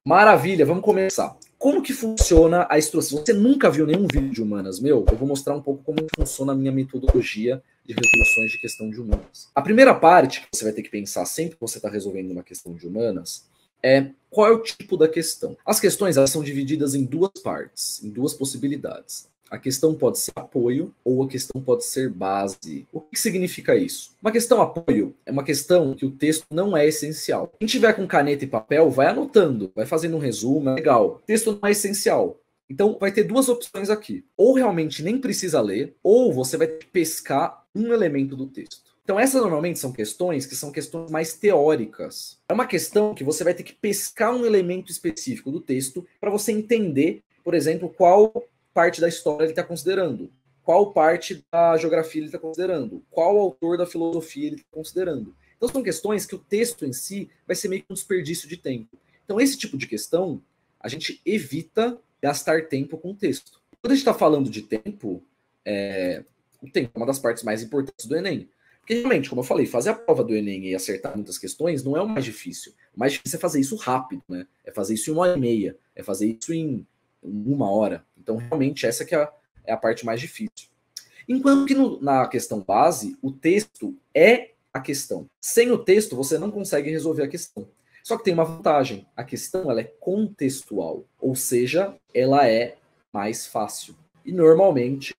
Maravilha, vamos começar. Como que funciona a instrução? Se você nunca viu nenhum vídeo de humanas meu, eu vou mostrar um pouco como funciona a minha metodologia de resoluções de questão de humanas. A primeira parte que você vai ter que pensar sempre que você está resolvendo uma questão de humanas é qual é o tipo da questão. As questões elas são divididas em duas partes, em duas possibilidades. A questão pode ser apoio ou a questão pode ser base. O que significa isso? Uma questão apoio é uma questão que o texto não é essencial. Quem tiver com caneta e papel, vai anotando, vai fazendo um resumo, é legal. O texto não é essencial. Então, vai ter duas opções aqui. Ou realmente nem precisa ler, ou você vai ter que pescar um elemento do texto. Então, essas normalmente são questões que são questões mais teóricas. É uma questão que você vai ter que pescar um elemento específico do texto para você entender, por exemplo, qual parte da história ele está considerando, qual parte da geografia ele está considerando, qual autor da filosofia ele está considerando. Então são questões que o texto em si vai ser meio que um desperdício de tempo. Então esse tipo de questão, a gente evita gastar tempo com o texto. Quando a gente está falando de tempo, o tempo é uma das partes mais importantes do Enem. Porque realmente, como eu falei, fazer a prova do Enem e acertar muitas questões não é o mais difícil. O mais difícil é fazer isso rápido, né? É fazer isso em 1h30, é fazer isso em 1 hora. Então, realmente, essa que é a parte mais difícil. Enquanto que na questão base, o texto é a questão. Sem o texto, você não consegue resolver a questão. Só que tem uma vantagem. A questão ela é contextual. Ou seja, ela é mais fácil. E, normalmente,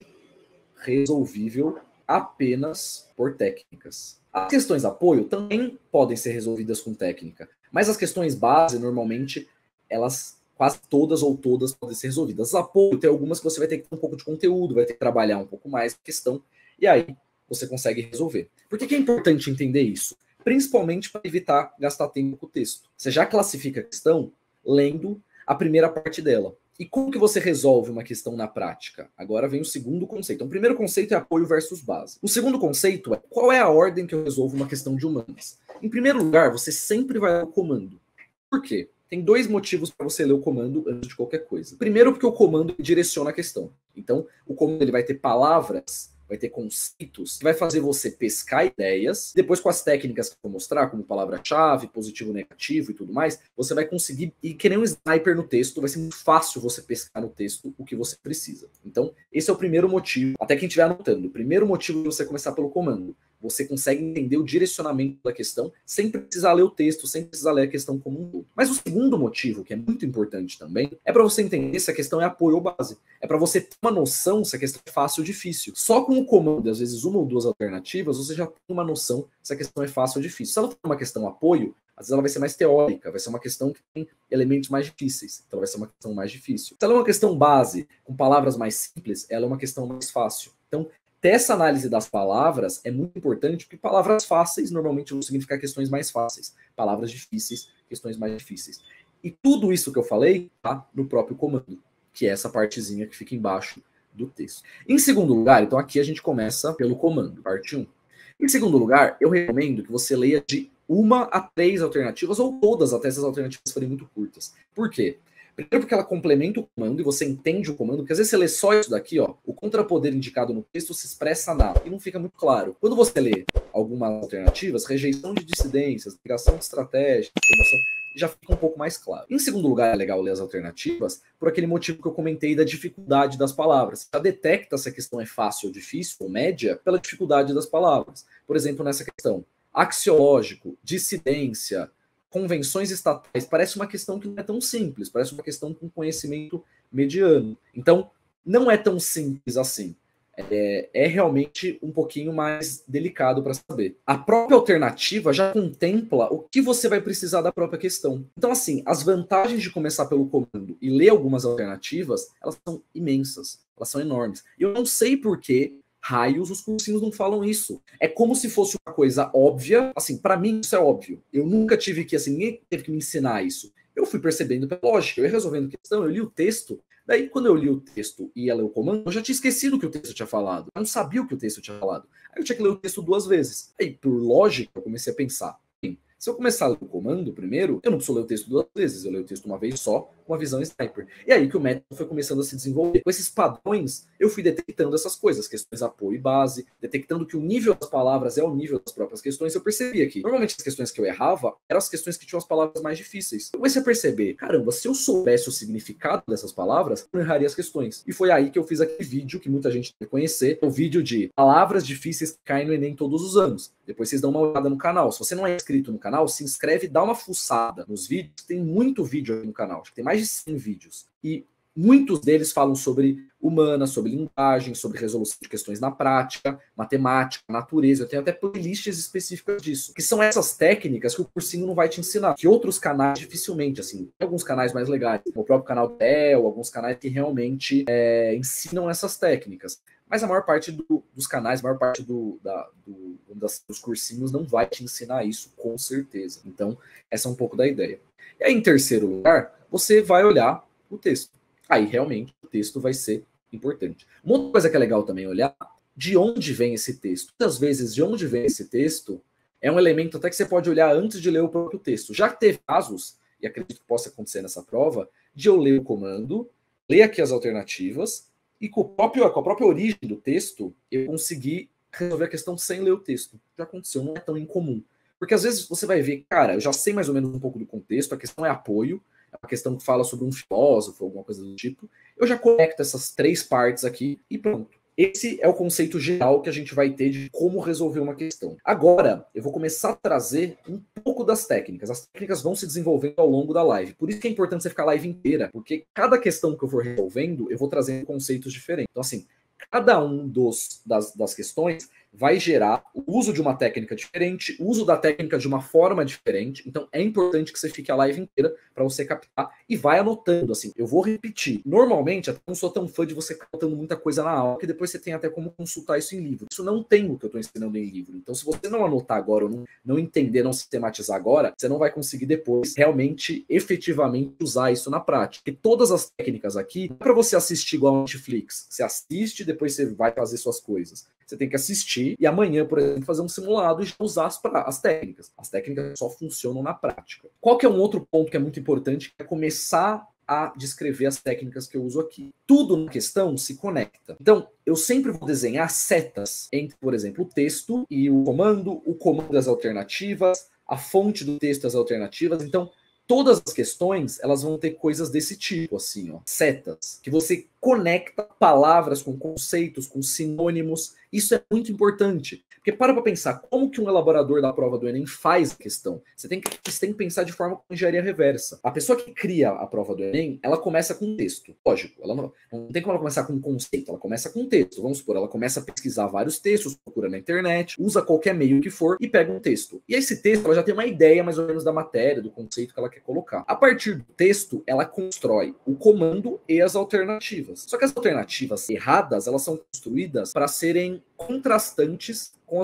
resolvível apenas por técnicas. As questões de apoio também podem ser resolvidas com técnica. Mas as questões base, normalmente, elas quase todas ou todas podem ser resolvidas. Apoio tem algumas que você vai ter que ter um pouco de conteúdo, vai ter que trabalhar um pouco mais a questão, e aí você consegue resolver. Por que é importante entender isso? Principalmente para evitar gastar tempo com o texto. Você já classifica a questão lendo a primeira parte dela. E como que você resolve uma questão na prática? Agora vem o segundo conceito. Então, o primeiro conceito é apoio versus base. O segundo conceito é qual é a ordem que eu resolvo uma questão de humanas. Em primeiro lugar, você sempre vai ao comando. Por quê? Tem dois motivos para você ler o comando antes de qualquer coisa. Primeiro, porque o comando direciona a questão. Então, o comando ele vai ter palavras, vai ter conceitos, que vai fazer você pescar ideias. Depois, com as técnicas que eu vou mostrar, como palavra-chave, positivo, negativo e tudo mais, você vai conseguir ir que nem um sniper no texto. Vai ser muito fácil você pescar no texto o que você precisa. Então, esse é o primeiro motivo. Até quem estiver anotando, o primeiro motivo de você começar pelo comando. Você consegue entender o direcionamento da questão sem precisar ler o texto, sem precisar ler a questão como um todo. Mas o segundo motivo, que é muito importante também, é para você entender se a questão é apoio ou base. É para você ter uma noção se a questão é fácil ou difícil. Só com o comando, às vezes uma ou duas alternativas, você já tem uma noção se a questão é fácil ou difícil. Se ela for uma questão apoio, às vezes ela vai ser mais teórica, vai ser uma questão que tem elementos mais difíceis, então vai ser uma questão mais difícil. Se ela é uma questão base, com palavras mais simples, ela é uma questão mais fácil. Então, ter essa análise das palavras é muito importante, porque palavras fáceis normalmente vão significar questões mais fáceis. Palavras difíceis, questões mais difíceis. E tudo isso que eu falei tá no próprio comando, que é essa partezinha que fica embaixo do texto. Em segundo lugar, então aqui a gente começa pelo comando, parte 1. Em segundo lugar, eu recomendo que você leia de 1 a 3 alternativas, ou todas até essas alternativas forem muito curtas. Por quê? Primeiro porque ela complementa o comando e você entende o comando, porque às vezes você lê só isso daqui, ó, o contrapoder indicado no texto se expressa na, e não fica muito claro. Quando você lê algumas alternativas, rejeição de dissidências, negação de estratégia, promoção, já fica um pouco mais claro. Em segundo lugar, é legal ler as alternativas por aquele motivo que eu comentei da dificuldade das palavras. Você já detecta se a questão é fácil ou difícil, ou média, pela dificuldade das palavras. Por exemplo, nessa questão, axiológico, dissidência, convenções estatais, parece uma questão que não é tão simples, parece uma questão com conhecimento mediano. Então, não é tão simples assim. É realmente um pouquinho mais delicado para saber. A própria alternativa já contempla o que você vai precisar da própria questão. Então, assim, as vantagens de começar pelo comando e ler algumas alternativas, elas são imensas, elas são enormes. E eu não sei por que raios os cursinhos não falam isso. É como se fosse uma coisa óbvia. Assim, para mim isso é óbvio. Eu nunca tive que, assim, ninguém teve que me ensinar isso. Eu fui percebendo pela lógica, eu ia resolvendo questão, eu li o texto. Daí, quando eu li o texto e ia ler o comando, eu já tinha esquecido o que o texto tinha falado. Eu não sabia o que o texto tinha falado. Aí eu tinha que ler o texto 2 vezes. Aí, por lógica, eu comecei a pensar. Se eu começar a ler o comando primeiro, eu não preciso ler o texto 2 vezes. Eu leio o texto uma vez só, uma visão sniper. E aí que o método foi começando a se desenvolver. Com esses padrões, eu fui detectando essas coisas, questões apoio e base, detectando que o nível das palavras é o nível das próprias questões. Eu percebia que, normalmente, as questões que eu errava eram as questões que tinham as palavras mais difíceis. Eu comecei a perceber, caramba, se eu soubesse o significado dessas palavras, eu erraria as questões. E foi aí que eu fiz aquele vídeo, que muita gente deve conhecer, o vídeo de palavras difíceis que caem no Enem todos os anos. Depois vocês dão uma olhada no canal. Se você não é inscrito no canal, se inscreve, dá uma fuçada nos vídeos. Tem muito vídeo aqui no canal, acho que tem mais de 100 vídeos. E muitos deles falam sobre humanas, sobre linguagem, sobre resolução de questões na prática, matemática, natureza. Eu tenho até playlists específicas disso, que são essas técnicas que o cursinho não vai te ensinar, que outros canais dificilmente, assim, tem alguns canais mais legais, como o próprio canal do El, alguns canais que realmente ensinam essas técnicas. Mas a maior parte dos canais, a maior parte dos cursinhos não vai te ensinar isso, com certeza. Então, essa é um pouco da ideia. E aí, em terceiro lugar, você vai olhar o texto. Aí, realmente, o texto vai ser importante. Uma outra coisa que é legal também olhar, de onde vem esse texto. Muitas vezes, de onde vem esse texto, é um elemento até que você pode olhar antes de ler o próprio texto. Já teve casos, e acredito que possa acontecer nessa prova, de eu ler o comando, ler aqui as alternativas, e com a própria origem do texto, eu consegui resolver a questão sem ler o texto. Já aconteceu, não é tão incomum. Porque às vezes você vai ver, cara, eu já sei mais ou menos um pouco do contexto, a questão é apoio, é uma questão que fala sobre um filósofo, alguma coisa do tipo. Eu já conecto essas três partes aqui e pronto. Esse é o conceito geral que a gente vai ter de como resolver uma questão. Agora, eu vou começar a trazer um pouco das técnicas. As técnicas vão se desenvolvendo ao longo da live. Por isso que é importante você ficar a live inteira, porque cada questão que eu for resolvendo, eu vou trazendo conceitos diferentes. Então, assim, cada um das questões vai gerar o uso de uma técnica diferente, o uso da técnica de uma forma diferente. Então é importante que você fique a live inteira para você captar e vai anotando, assim. Eu vou repetir. Normalmente, eu não sou tão fã de você ficar anotando muita coisa na aula, que depois você tem até como consultar isso em livro. Isso não tem o que eu estou ensinando em livro. Então, se você não anotar agora, ou não entender, não sistematizar agora, você não vai conseguir depois realmente, efetivamente usar isso na prática. Porque todas as técnicas aqui, não é para você assistir igual a Netflix. Você assiste, depois você vai fazer suas coisas. Você tem que assistir e amanhã, por exemplo, fazer um simulado e usar as técnicas. As técnicas só funcionam na prática. Qual que é um outro ponto que é muito importante? É começar a descrever as técnicas que eu uso aqui. Tudo na questão se conecta. Então, eu sempre vou desenhar setas entre, por exemplo, o texto e o comando das alternativas, a fonte do texto e as alternativas. Então, todas as questões, elas vão ter coisas desse tipo, assim, ó, setas, que você conecta palavras com conceitos, com sinônimos. Isso é muito importante. Porque para pensar como que um elaborador da prova do Enem faz a questão. Você tem que pensar de forma com engenharia reversa. A pessoa que cria a prova do Enem, ela começa com um texto. Lógico, ela não tem como ela começar com um conceito, ela começa com um texto. Vamos supor, ela começa a pesquisar vários textos, procura na internet, usa qualquer meio que for e pega um texto. E esse texto, ela já tem uma ideia mais ou menos da matéria, do conceito que ela quer colocar. A partir do texto, ela constrói o comando e as alternativas. Só que as alternativas erradas, elas são construídas para serem contrastantes com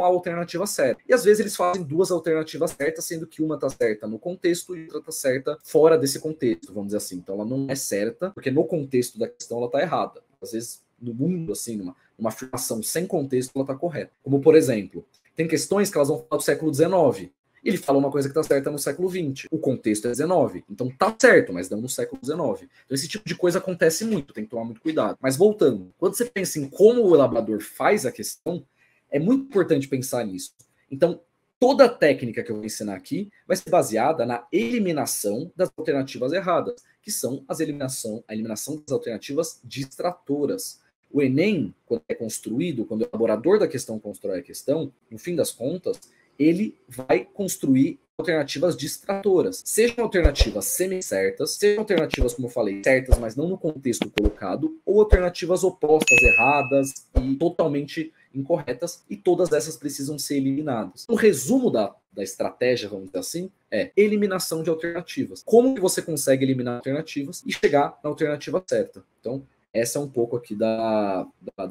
a alternativa certa. E às vezes eles fazem duas alternativas certas, sendo que uma está certa no contexto e outra está certa fora desse contexto, vamos dizer assim. Então ela não é certa, porque no contexto da questão ela está errada. Às vezes, no mundo, assim, numa afirmação sem contexto, ela está correta. Como, por exemplo, tem questões que elas vão falar do século XIX. Ele fala uma coisa que está certa no século XX. O contexto é XIX. Então tá certo, mas não no século XIX. Então esse tipo de coisa acontece muito, tem que tomar muito cuidado. Mas voltando, quando você pensa em como o elaborador faz a questão, é muito importante pensar nisso. Então, toda a técnica que eu vou ensinar aqui vai ser baseada na eliminação das alternativas erradas, que são a eliminação das alternativas distratoras. O Enem, quando é construído, quando o elaborador da questão constrói a questão, no fim das contas, ele vai construir alternativas distratoras. Sejam alternativas semi-certas, sejam alternativas, como eu falei, certas, mas não no contexto colocado, ou alternativas opostas, erradas e totalmente incorretas, e todas essas precisam ser eliminadas. O resumo da estratégia, vamos dizer assim, é eliminação de alternativas. Como que você consegue eliminar alternativas e chegar na alternativa certa? Então, essa é um pouco aqui da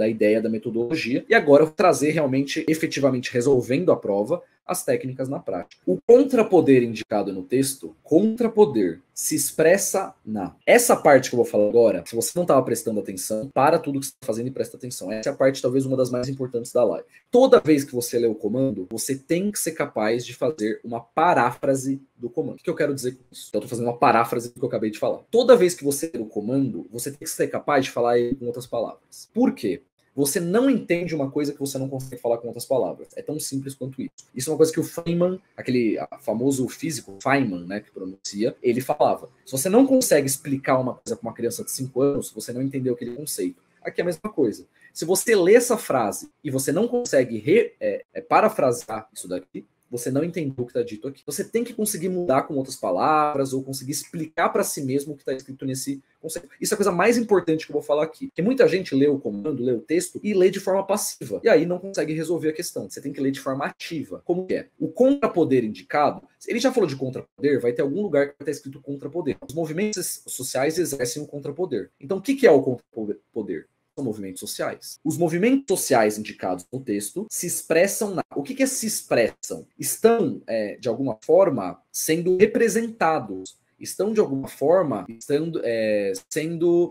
ideia da metodologia. E agora eu vou trazer realmente, efetivamente, resolvendo a prova, as técnicas na prática. O contrapoder indicado no texto, contrapoder, se expressa na. Essa parte que eu vou falar agora, se você não estava prestando atenção, para tudo que você está fazendo e presta atenção. Essa é a parte, talvez, uma das mais importantes da live. Toda vez que você lê o comando, você tem que ser capaz de fazer uma paráfrase do comando. O que eu quero dizer com isso? Eu estou fazendo uma paráfrase do que eu acabei de falar. Toda vez que você lê o comando, você tem que ser capaz de falar ele com outras palavras. Por quê? Você não entende uma coisa que você não consegue falar com outras palavras. É tão simples quanto isso. Isso é uma coisa que o Feynman, aquele famoso físico Feynman, né, que pronuncia, ele falava. Se você não consegue explicar uma coisa para uma criança de 5 anos, você não entendeu aquele conceito. Aqui é a mesma coisa. Se você lê essa frase e você não consegue parafrasear isso daqui, você não entendeu o que está dito aqui. Você tem que conseguir mudar com outras palavras ou conseguir explicar para si mesmo o que está escrito nesse conceito. Isso é a coisa mais importante que eu vou falar aqui. Porque muita gente lê o comando, lê o texto e lê de forma passiva. E aí não consegue resolver a questão. Você tem que ler de forma ativa. Como que é? O contrapoder indicado, ele já falou de contrapoder, vai ter algum lugar que vai estar escrito contrapoder. Os movimentos sociais exercem o contrapoder. Então o que é o contrapoder? São movimentos sociais. Os movimentos sociais indicados no texto se expressam na... O que é se expressam? Estão, de alguma forma, sendo representados. Estão, de alguma forma, sendo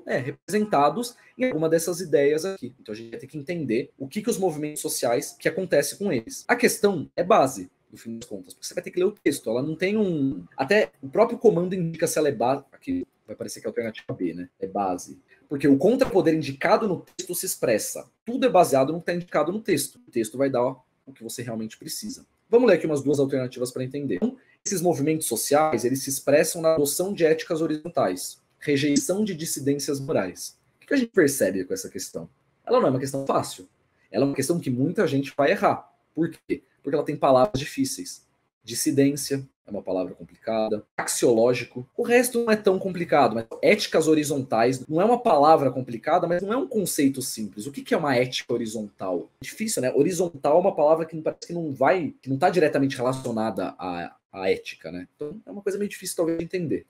representados em alguma dessas ideias aqui. Então a gente vai ter que entender o que os movimentos sociais, que acontece com eles. A questão é base, no fim das contas, porque você vai ter que ler o texto. Ela não tem um... Até o próprio comando indica se ela é base. Aqui vai parecer que é a alternativa B, né? É base. Porque o contrapoder indicado no texto se expressa. Tudo é baseado no que está indicado no texto. O texto vai dar o que você realmente precisa. Vamos ler aqui umas duas alternativas para entender. Então, esses movimentos sociais, eles se expressam na adoção de éticas horizontais, rejeição de dissidências morais. O que a gente percebe com essa questão? Ela não é uma questão fácil. Ela é uma questão que muita gente vai errar. Por quê? Porque ela tem palavras difíceis. Dissidência é uma palavra complicada. Axiológico. O resto não é tão complicado. Mas éticas horizontais não é uma palavra complicada, mas não é um conceito simples. O que é uma ética horizontal? É difícil, né? Horizontal é uma palavra que parece que não está diretamente relacionada à ética, né? Então é uma coisa meio difícil talvez de entender.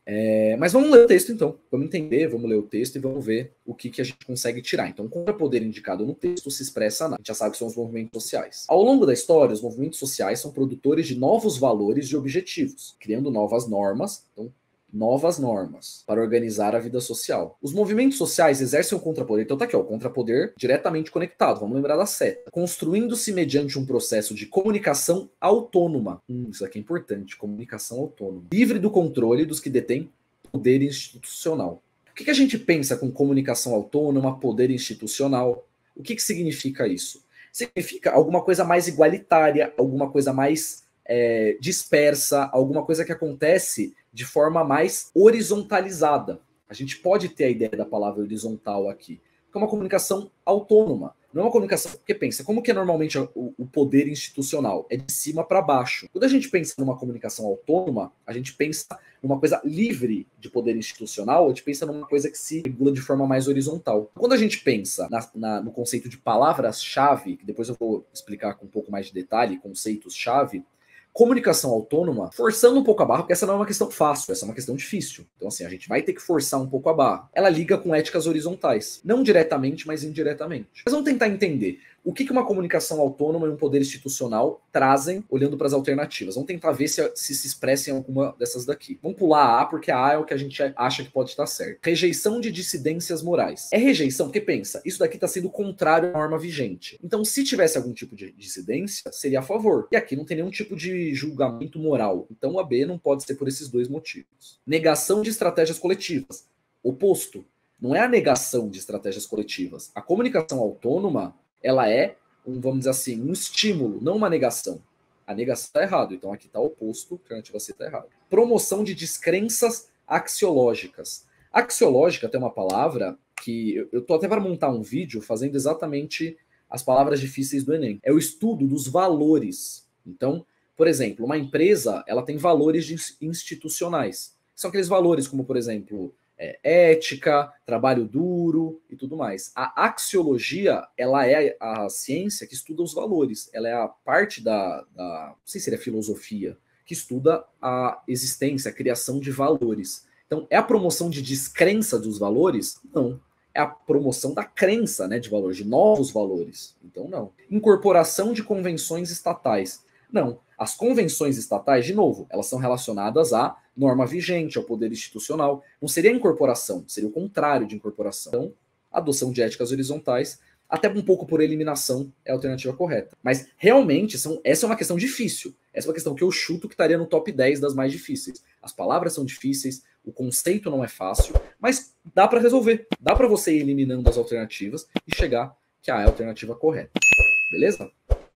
Mas vamos ler o texto então. Vamos entender, vamos ler o texto e vamos ver o que a gente consegue tirar. Então, o contrapoder indicado no texto se expressa na... A gente já sabe que são os movimentos sociais. Ao longo da história, os movimentos sociais são produtores de novos valores e objetivos, criando novas normas. Então, novas normas para organizar a vida social. Os movimentos sociais exercem o contrapoder. Então tá aqui, ó, o contrapoder diretamente conectado. Vamos lembrar da seta. Construindo-se mediante um processo de comunicação autônoma. Isso aqui é importante. Comunicação autônoma. Livre do controle dos que detêm poder institucional. O que a gente pensa com comunicação autônoma, poder institucional? O que significa isso? Significa alguma coisa mais igualitária, alguma coisa mais dispersa, alguma coisa que acontece de forma mais horizontalizada. A gente pode ter a ideia da palavra horizontal aqui, que é uma comunicação autônoma. Não é uma comunicação... Porque pensa, como que é normalmente o poder institucional? É de cima para baixo. Quando a gente pensa numa comunicação autônoma, a gente pensa numa coisa livre de poder institucional, a gente pensa numa coisa que se regula de forma mais horizontal. Quando a gente pensa no conceito de palavras-chave, que depois eu vou explicar com um pouco mais de detalhe, conceitos-chave, comunicação autônoma, forçando um pouco a barra, porque essa não é uma questão fácil, essa é uma questão difícil. Então, assim, a gente vai ter que forçar um pouco a barra. Ela liga com éticas horizontais. Não diretamente, mas indiretamente. Mas vamos tentar entender o que uma comunicação autônoma e um poder institucional trazem, olhando para as alternativas. Vamos tentar ver se expressa em alguma dessas daqui. Vamos pular a A, porque a A é o que a gente acha que pode estar certo. Rejeição de dissidências morais. É rejeição, porque pensa, isso daqui está sendo contrário à norma vigente. Então, se tivesse algum tipo de dissidência, seria a favor. E aqui não tem nenhum tipo de julgamento moral. Então, a B não pode ser por esses dois motivos. Negação de estratégias coletivas. Oposto. Não é a negação de estratégias coletivas. A comunicação autônoma, ela é, vamos dizer assim, um estímulo, não uma negação. A negação está errado, então aqui está o oposto, a alternativa C está errado. Promoção de descrenças axiológicas. Axiológica tem uma palavra que eu estou até para montar um vídeo fazendo exatamente as palavras difíceis do Enem. É o estudo dos valores. Então, por exemplo, uma empresa ela tem valores institucionais. São aqueles valores como, por exemplo, ética, trabalho duro e tudo mais. A axiologia, ela é a ciência que estuda os valores. Ela é a parte não sei se seria filosofia, que estuda a existência, a criação de valores. Então, é a promoção de descrença dos valores? Não. É a promoção da crença, né, de valores, de novos valores. Então, não. Incorporação de convenções estatais. Não. As convenções estatais, de novo, elas são relacionadas à norma vigente, ao poder institucional. Não seria incorporação, seria o contrário de incorporação. Então, adoção de éticas horizontais, até um pouco por eliminação, é a alternativa correta. Mas, realmente, essa é uma questão difícil. Essa é uma questão que eu chuto que estaria no top 10 das mais difíceis. As palavras são difíceis, o conceito não é fácil, mas dá para resolver. Dá para você ir eliminando as alternativas e chegar que a é a alternativa correta. Beleza?